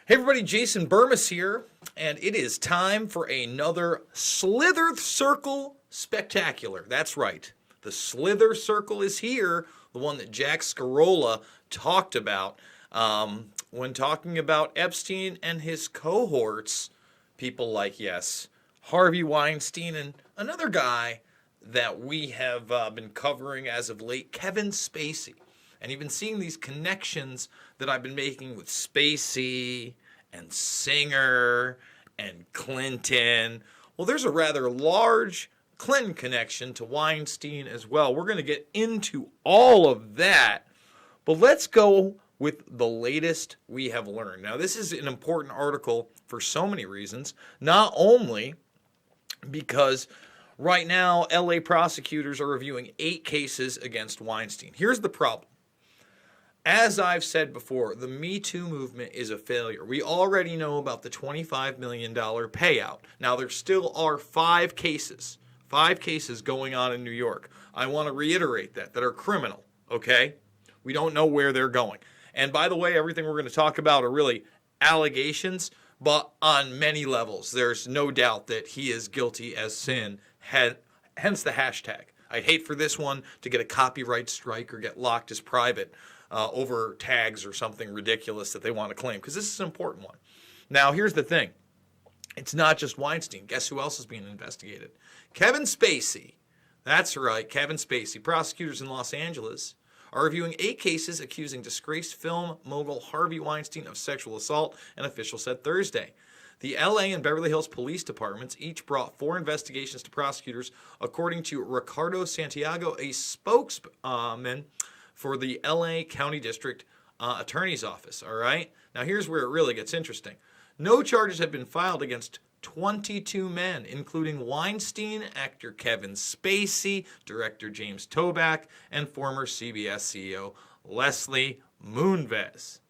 Hey everybody, Jason Burmis here, and it is time for another Slither Circle Spectacular. That's right, the Slither Circle is here, the one that Jack Scarola talked about when talking about Epstein and his cohorts. People like, yes, Harvey Weinstein and another guy that we have been covering as of late, Kevin Spacey. And you've been seeing these connections that I've been making with Spacey and Singer and Clinton. Well, there's a rather large Clinton connection to Weinstein as well. We're going to get into all of that. But let's go with the latest we have learned. Now, this is an important article for so many reasons. Not only because right now, LA prosecutors are reviewing 8 cases against Weinstein. Here's the problem. As I've said before, the Me Too movement is a failure. We already know about the $25 million payout. Now, there still are 5 cases going on in New York. I want to reiterate that are criminal, okay? We don't know where they're going. And by the way, everything we're going to talk about are really allegations, but on many levels. There's no doubt that he is guilty as sin, hence the hashtag. I'd hate for this one to get a copyright strike or get locked as private over tags or something ridiculous that they want to claim, because this is an important one. Now, here's the thing. It's not just Weinstein. Guess who else is being investigated? Kevin Spacey. That's right, Kevin Spacey. Prosecutors in Los Angeles are reviewing 8 cases accusing disgraced film mogul Harvey Weinstein of sexual assault, an official said Thursday. The LA and Beverly Hills police departments each brought 4 investigations to prosecutors, according to Ricardo Santiago, a spokesman for the LA County District Attorney's Office, all right? Now, here's where it really gets interesting. No charges have been filed against 22 men, including Weinstein, actor Kevin Spacey, director James Toback, and former CBS CEO Leslie Moonves,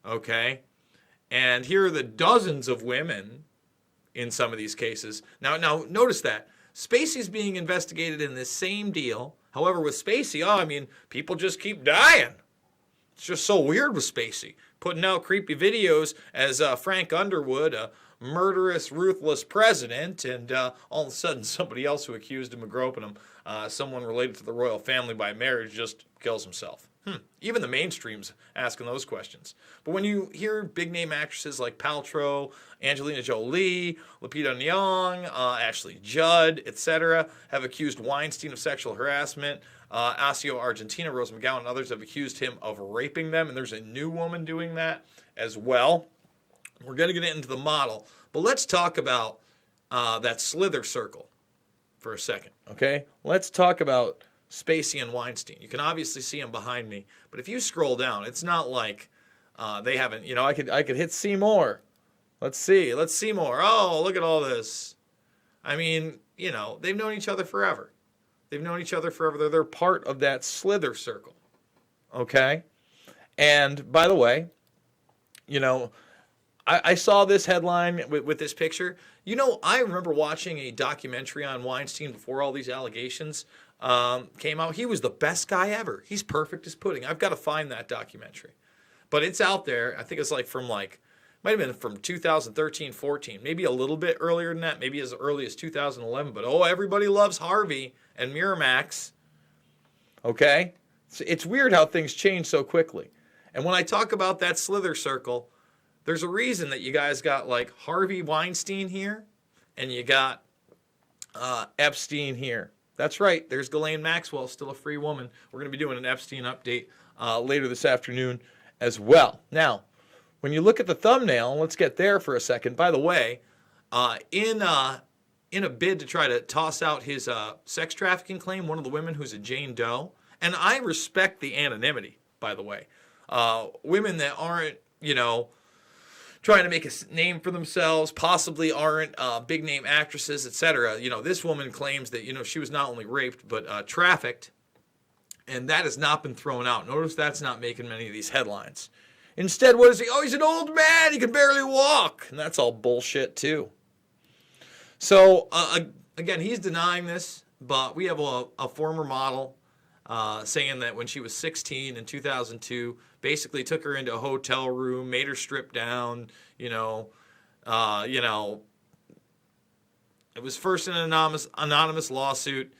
okay? And here are the dozens of women in some of these cases. Now notice that. Spacey's being investigated in this same deal. However, with Spacey, people just keep dying. It's just so weird with Spacey. Putting out creepy videos as Frank Underwood, a murderous, ruthless president, and all of a sudden somebody else who accused him of groping him, someone related to the royal family by marriage, just kills himself. Even the mainstream's asking those questions. But when you hear big-name actresses like Paltrow, Angelina Jolie, Lupita Nyong, Ashley Judd, etc., have accused Weinstein of sexual harassment, Asio Argentina, Rose McGowan, and others have accused him of raping them, and there's a new woman doing that as well. We're going to get into the model, but let's talk about that Slither Circle for a second, okay? Let's talk about Spacey and Weinstein. You can obviously see them behind me, but if you scroll down, it's not like they haven't, I could hit see more. Let's see more. Oh, look at all this. They've known each other forever. They're part of that Slither Circle, okay? And by the way, I saw this headline with this picture. I remember watching a documentary on Weinstein before all these allegations came out. He was the best guy ever. He's perfect as pudding. I've got to find that documentary. But it's out there. I think it's might have been from 2013, 14, maybe a little bit earlier than that, maybe as early as 2011. But everybody loves Harvey and Miramax. Okay? It's weird how things change so quickly. And when I talk about that Slither Circle, there's a reason that you guys got like Harvey Weinstein here and you got Epstein here. That's right. There's Ghislaine Maxwell, still a free woman. We're going to be doing an Epstein update later this afternoon as well. Now, when you look at the thumbnail, let's get there for a second. By the way, in a bid to try to toss out his sex trafficking claim, one of the women who's a Jane Doe, and I respect the anonymity, by the way. Women that aren't, trying to make a name for themselves, possibly aren't big name actresses, etc. This woman claims that, she was not only raped, but trafficked. And that has not been thrown out. Notice that's not making many of these headlines. Instead, what is he? Oh, he's an old man. He can barely walk. And that's all bullshit, too. So, again, he's denying this, but we have a former model saying that when she was 16 in 2002, basically took her into a hotel room, made her strip down, it was first an anonymous lawsuit.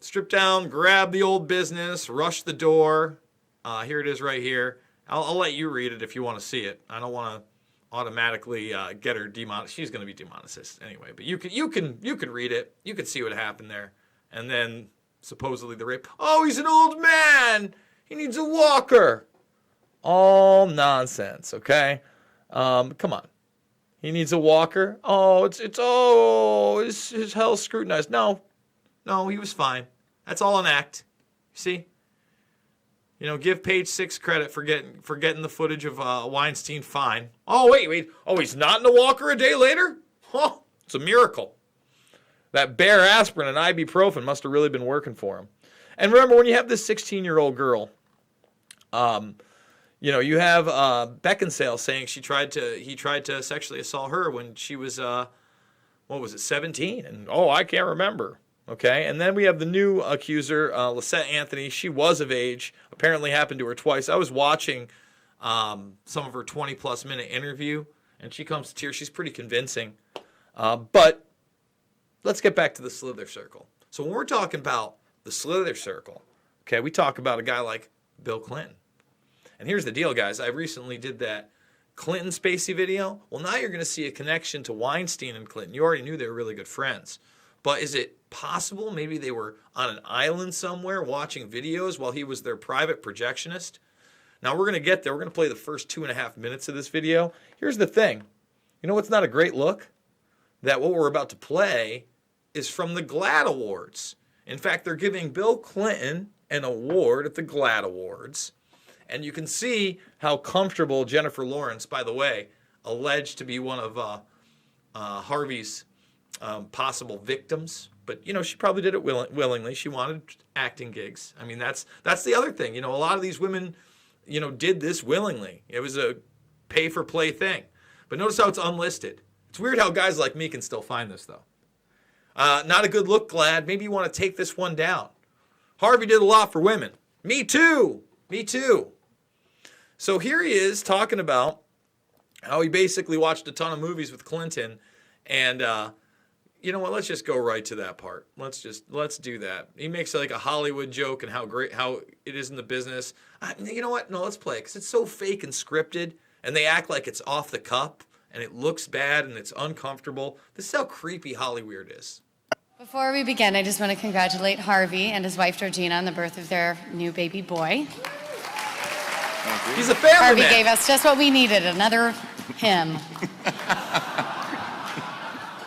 Stripped down, grabbed the old business, rushed the door. Here it is right here. I'll let you read it if you want to see it. I don't want to automatically get her demonetized. She's going to be demonetized anyway. But you could read it. You could see what happened there. And then supposedly the rape. Oh, he's an old man. He needs a walker. All nonsense. Okay, come on. He needs a walker. Oh, his health scrutinized. No, he was fine. That's all an act. See? Give Page 6 credit for getting the footage of Weinstein fine. Oh, wait. Oh, he's not in a walker a day later? Oh, it's a miracle. That Bayer aspirin and ibuprofen must have really been working for him. And remember, when you have this 16-year-old girl, you have Beckinsale saying he tried to sexually assault her when she was, 17? And, I can't remember. Okay, and then we have the new accuser, Lisette Anthony. She was of age. Apparently happened to her twice. I was watching some of her 20-plus minute interview, and she comes to tears. She's pretty convincing. But let's get back to the Slither Circle. So when we're talking about the Slither Circle, okay, we talk about a guy like Bill Clinton. And here's the deal, guys. I recently did that Clinton Spacey video. Well, now you're going to see a connection to Weinstein and Clinton. You already knew they were really good friends. But is it possible maybe they were on an island somewhere watching videos while he was their private projectionist? Now, we're going to get there. We're going to play the first 2.5 minutes of this video. Here's the thing. You know what's not a great look? That what we're about to play is from the GLAAD Awards. In fact, they're giving Bill Clinton an award at the GLAAD Awards. And you can see how comfortable Jennifer Lawrence, by the way, alleged to be one of Harvey's possible victims. But, she probably did it willingly. She wanted acting gigs. I mean, that's the other thing. A lot of these women, did this willingly. It was a pay-for-play thing. But notice how it's unlisted. It's weird how guys like me can still find this, though. Not a good look, GLAAD. Maybe you want to take this one down. Harvey did a lot for women. Me too. So here he is talking about how he basically watched a ton of movies with Clinton. And you know what? Let's just go right to that part. Let's do that. He makes like a Hollywood joke and how it is in the business. You know what? No, let's play it because it's so fake and scripted. And they act like it's off the cup. And it looks bad and it's uncomfortable. This is how creepy Hollywood is. Before we begin, I just want to congratulate Harvey and his wife Georgina on the birth of their new baby boy. He's a family Harvey man. gave us just what we needed, another him.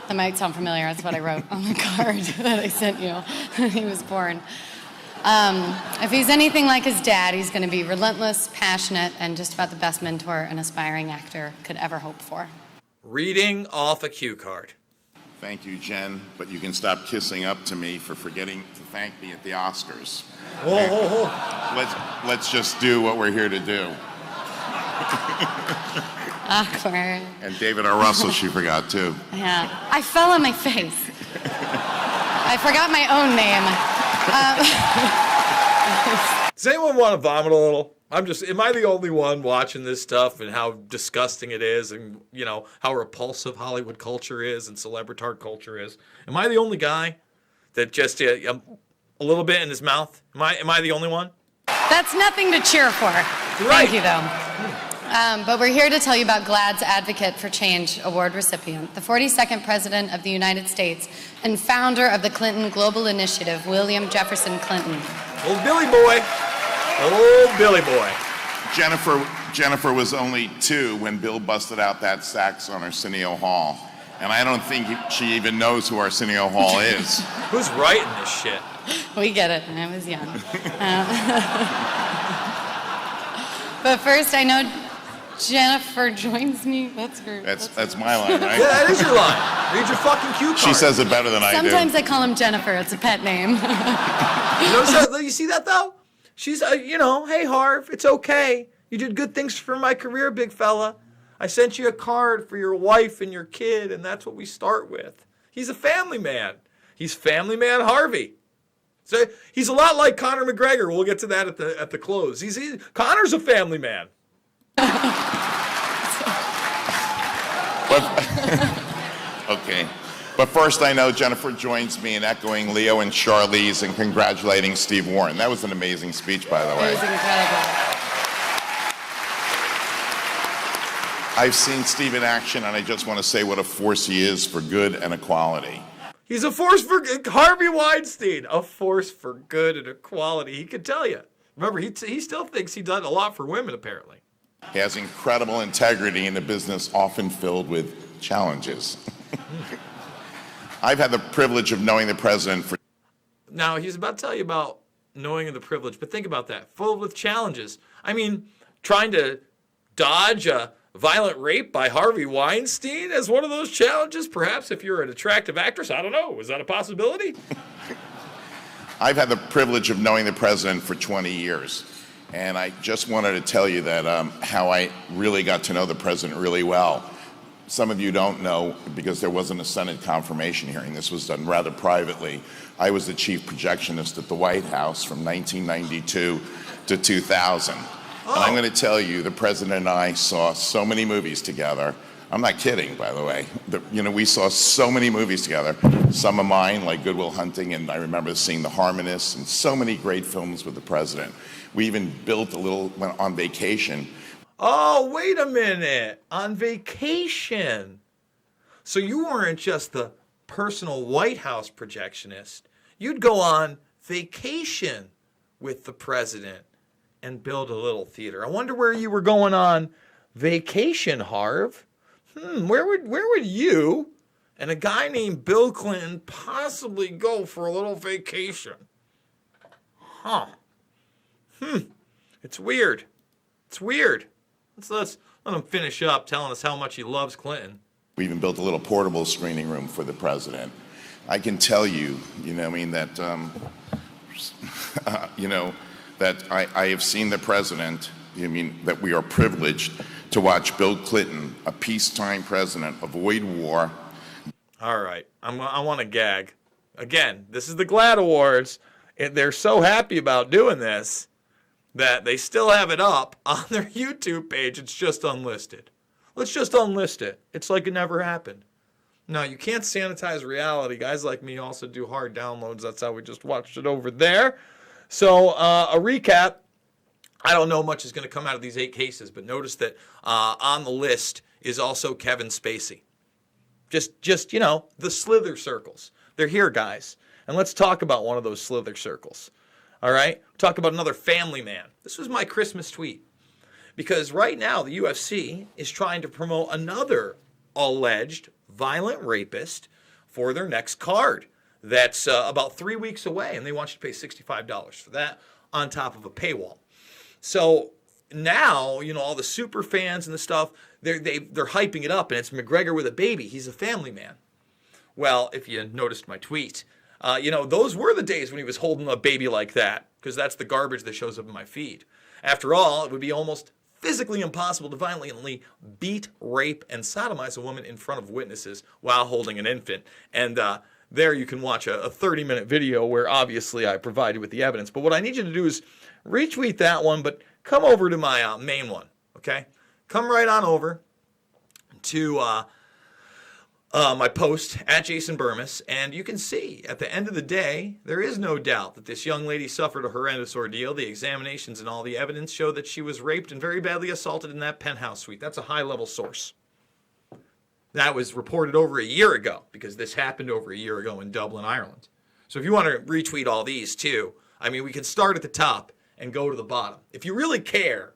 That might sound familiar. That's what I wrote on the card that I sent you when he was born. If he's anything like his dad, he's going to be relentless, passionate, and just about the best mentor an aspiring actor could ever hope for. Reading off a cue card. Thank you, Jen, but you can stop kissing up to me for forgetting to thank me at the Oscars. Whoa. Let's just do what we're here to do. Awkward. And David R. Russell, she forgot too. Yeah. I fell on my face. I forgot my own name. Does anyone want to vomit a little? Am I the only one watching this stuff and how disgusting it is and, how repulsive Hollywood culture is and celebritard culture is? Am I the only guy that just a little bit in his mouth? Am I the only one? That's nothing to cheer for. Right. Thank you, though. But we're here to tell you about GLAAD's Advocate for Change Award recipient, the 42nd President of the United States and founder of the Clinton Global Initiative, William Jefferson Clinton. Old Billy boy. Old Billy boy. Jennifer was only 2 when Bill busted out that sax on Arsenio Hall. And I don't think she even knows who Arsenio Hall is. Who's writing this shit? We get it. I was young. But first, I know Jennifer joins me. That's her. That's my line, right? Yeah, that is your line. Read your fucking cue card. She says it better than I do. Sometimes I call him Jennifer. It's a pet name. You see that, though? She's, hey, Harv, it's okay. You did good things for my career, big fella. I sent you a card for your wife and your kid, and that's what we start with. He's a family man. He's family man Harvey. So he's a lot like Conor McGregor. We'll get to that at the close. Conor's a family man. Okay. But first, I know Jennifer joins me in echoing Leo and Charlize and congratulating Steve Warren. That was an amazing speech, by the way. It was incredible. I've seen Steve in action, and I just want to say what a force he is for good and equality. He's a force for good. Harvey Weinstein, a force for good and equality. He could tell you. Remember, he still thinks he done a lot for women, apparently. He has incredible integrity in a business often filled with challenges. I've had the privilege of knowing the president for... Now, he's about to tell you about knowing the privilege, but think about that. Full with challenges. I mean, trying to dodge a violent rape by Harvey Weinstein as one of those challenges? Perhaps if you're an attractive actress, I don't know. Is that a possibility? I've had the privilege of knowing the president for 20 years. And I just wanted to tell you that how I really got to know the president really well. Some of you don't know because there wasn't a Senate confirmation hearing. This was done rather privately. I was the chief projectionist at the White House from 1992 to 2000. And I'm going to tell you, the president and I saw so many movies together. I'm not kidding, by the way. We saw so many movies together. Some of mine, like Good Will Hunting, and I remember seeing The Harmonists, and so many great films with the president. We even went on vacation. Oh, wait a minute. On vacation. So you weren't just the personal White House projectionist. You'd go on vacation with the president and build a little theater. I wonder where you were going on vacation, Harv. Where would you and a guy named Bill Clinton possibly go for a little vacation? It's weird. It's weird. Let's let him finish up telling us how much he loves Clinton. We even built a little portable screening room for the president. I can tell you, that I have seen the president, that we are privileged to watch Bill Clinton, a peacetime president, avoid war. All right, I want to gag. Again, this is the GLAAD Awards. They're so happy about doing this that they still have it up on their YouTube page. It's just unlisted. Let's just unlist it. It's like it never happened. No, you can't sanitize reality. Guys like me also do hard downloads. That's how we just watched it over there. So a recap. I don't know much is going to come out of these 8 cases, but notice that on the list is also Kevin Spacey. Just the slither circles. They're here, guys. And let's talk about one of those slither circles. All right? Talk about another family man. This was my Christmas tweet. Because right now the UFC is trying to promote another alleged violent rapist for their next card. That's about 3 weeks away, and they want you to pay $65 for that on top of a paywall. So now, all the super fans and the stuff, they're hyping it up, and it's McGregor with a baby. He's a family man. Well, if you noticed my tweet, those were the days when he was holding a baby like that, because that's the garbage that shows up in my feed. After all, it would be almost physically impossible to violently beat, rape, and sodomize a woman in front of witnesses while holding an infant. And there you can watch a 30-minute video where obviously I provided with the evidence. But what I need you to do is retweet that one, but come over to my main one, okay? Come right on over to my post at Jason Burmis, and you can see at the end of the day, there is no doubt that this young lady suffered a horrendous ordeal. The examinations and all the evidence show that she was raped and very badly assaulted in that penthouse suite. That's a high-level source. That was reported over a year ago, because this happened over a year ago in Dublin, Ireland. So if you want to retweet all these too, we can start at the top and go to the bottom. If you really care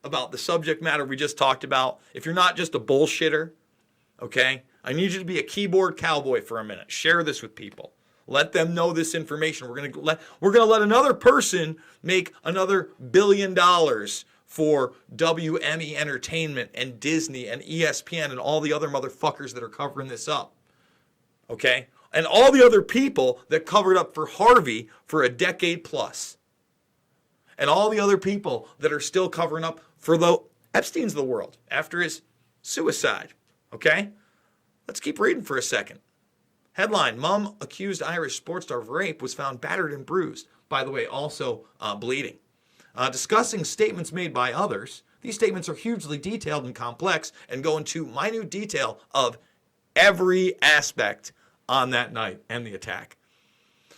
about the subject matter we just talked about, if you're not just a bullshitter, okay, I need you to be a keyboard cowboy for a minute. Share this with people. Let them know this information. We're gonna let another person make another $1 billion for WME Entertainment and Disney and ESPN and all the other motherfuckers that are covering this up. Okay? And all the other people that covered up for Harvey for a decade plus. And all the other people that are still covering up for the Epstein's of the world after his suicide. Okay? Let's keep reading for a second. Headline, Mom accused Irish sports star of rape was found battered and bruised. By the way, also bleeding. Discussing statements made by others. These statements are hugely detailed and complex and go into minute detail of every aspect on that night and the attack.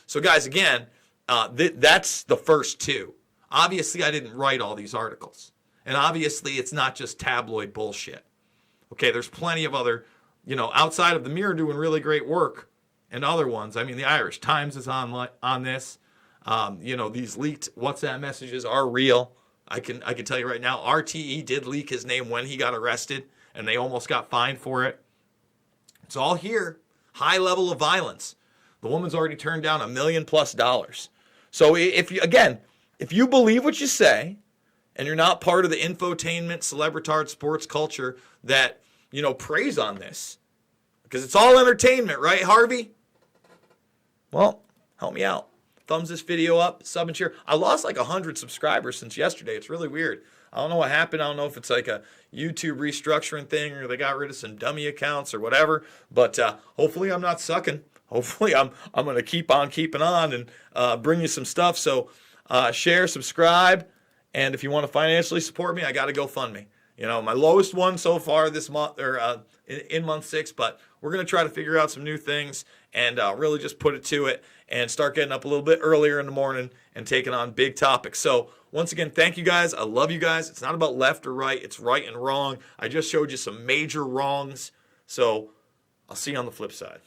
So guys, again, that's the first two. Obviously, I didn't write all these articles. And obviously, it's not just tabloid bullshit. Okay, there's plenty of other, outside of the Mirror doing really great work and other ones. I mean, the Irish Times is on this. These leaked WhatsApp messages are real. I can tell you right now, RTE did leak his name when he got arrested, and they almost got fined for it. It's all here. High level of violence. The woman's already turned down $1 million+. So if you believe what you say, and you're not part of the infotainment, celebritard sports culture that, preys on this, because it's all entertainment, right, Harvey? Well, help me out. Thumbs this video up, sub and share. I lost like 100 subscribers since yesterday. It's really weird. I don't know what happened. I don't know if it's like a YouTube restructuring thing or they got rid of some dummy accounts or whatever. But hopefully I'm not sucking. Hopefully I'm going to keep on keeping on and bring you some stuff. So share, subscribe, and if you want to financially support me, I got to GoFundMe. My lowest one so far this month or in month 6, but we're going to try to figure out some new things and really just put it to it and start getting up a little bit earlier in the morning and taking on big topics. So once again, thank you guys. I love you guys. It's not about left or right. It's right and wrong. I just showed you some major wrongs. So I'll see you on the flip side.